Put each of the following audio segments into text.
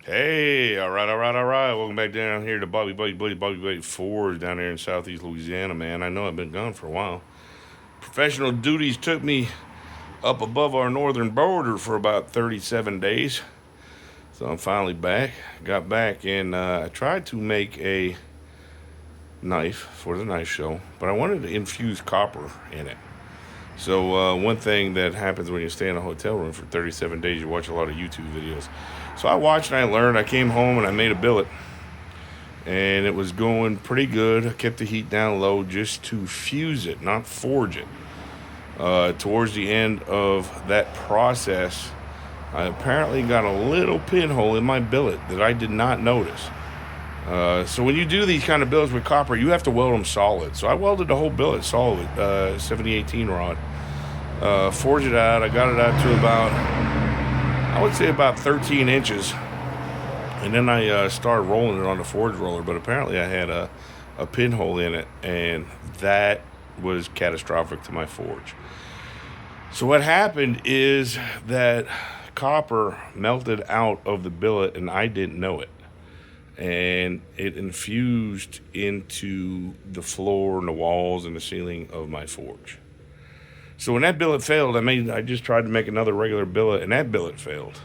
Hey, all right. Welcome back down here to Bobby Blade Forge down there in southeast Louisiana, man. I know I've been gone for a while. Professional duties took me up above our northern border for about 37 days. So I'm finally back. Got back and I tried to make a knife for the knife show, but I wanted to infuse copper in it. So one thing that happens when you stay in a hotel room for 37 days, you watch a lot of YouTube videos. So I watched and I learned. I came home and I made a billet, and it was going pretty good. I kept the heat down low just to fuse it, not forge it. Towards the end of that process, I apparently got a little pinhole in my billet that I did not notice. So when you do these kind of billets with copper, you have to weld them solid. So I welded the whole billet solid, 7018 rod. Forged it out. I got it out to about, I would say about 13 inches. And then I started rolling it on the forge roller. But apparently I had a pinhole in it, and that was catastrophic to my forge. So what happened is that copper melted out of the billet, and I didn't know it. And it infused into the floor and the walls and the ceiling of my forge. So when that billet failed, I just tried to make another regular billet, and that billet failed.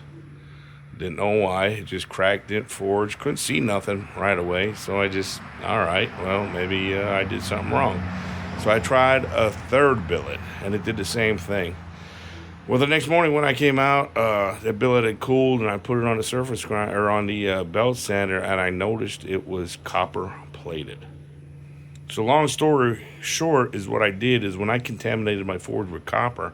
Didn't know why. It just cracked, didn't forge, couldn't see nothing right away. So I just, all right, well, maybe I did something wrong. So I tried a third billet, and it did the same thing. Well, the next morning when I came out, that billet had cooled, and I put it on the surface grind, or on the belt sander, and I noticed it was copper plated. So long story short is what I did is when I contaminated my forge with copper,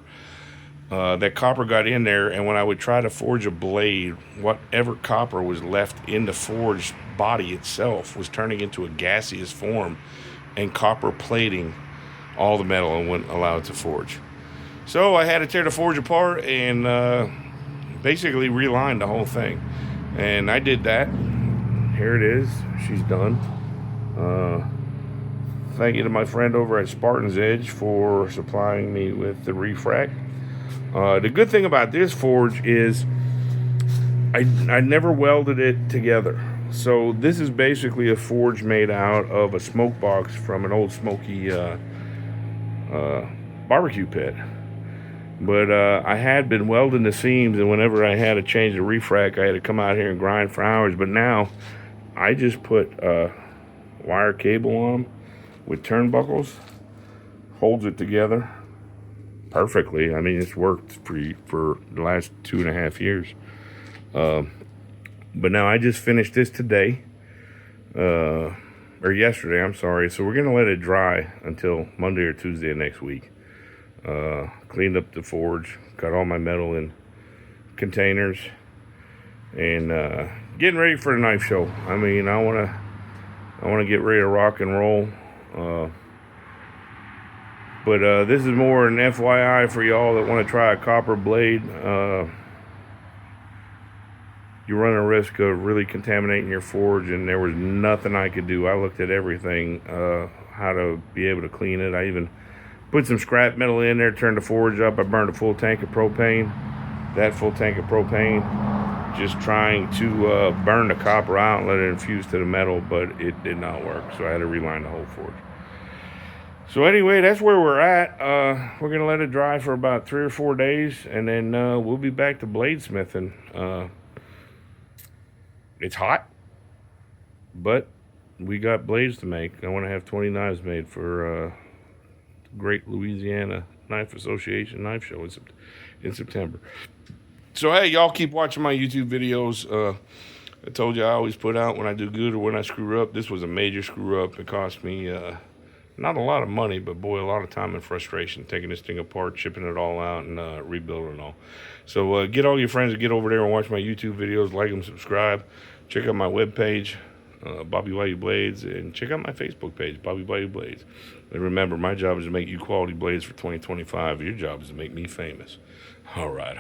that copper got in there, and when I would try to forge a blade, whatever copper was left in the forged body itself was turning into a gaseous form and copper plating all the metal and wouldn't allow it to forge. So I had to tear the forge apart and basically reline the whole thing. And I did that. Here it is. She's done. Thank you to my friend over at Spartan's Edge for supplying me with the refract. The good thing about this forge is I never welded it together. So this is basically a forge made out of a smoke box from an old smoky barbecue pit. But I had been welding the seams, and whenever I had to change the refract, I had to come out here and grind for hours. But now I just put wire cable on with turnbuckles, holds it together perfectly. I mean, it's worked for the last 2.5 years. But now I just finished this today, or yesterday, I'm sorry. So we're going to let it dry until Monday or Tuesday of next week. Cleaned up the forge, got all my metal in containers, and getting ready for the knife show. I mean, I want to get ready to rock and roll. But this is more an FYI for y'all that want to try a copper blade. You run a risk of really contaminating your forge, and there was nothing I could do. I looked at everything, how to be able to clean it. I even put some scrap metal in there, turned the forge up. I burned a full tank of propane. That full tank of propane, just trying to burn the copper out and let it infuse to the metal, but it did not work. So I had to reline the whole forge. So anyway, that's where we're at. We're going to let it dry for about 3 or 4 days, and then we'll be back to bladesmithing. It's hot, but we got blades to make. I want to have 20 knives made for Great Louisiana Knife Association Knife Show in September. So hey, y'all keep watching my YouTube videos. I told you I always put out when I do good or when I screw up. This was a major screw up. It cost me not a lot of money, but boy, a lot of time and frustration taking this thing apart, shipping it all out, and rebuilding it all. So get all your friends to get over there and watch my YouTube videos, like them, subscribe, check out my webpage, Bobby Bayou Blades, and check out my Facebook page, Bobby Bayou Blades. And remember, my job is to make you quality blades for 2025. Your job is to make me famous. All right.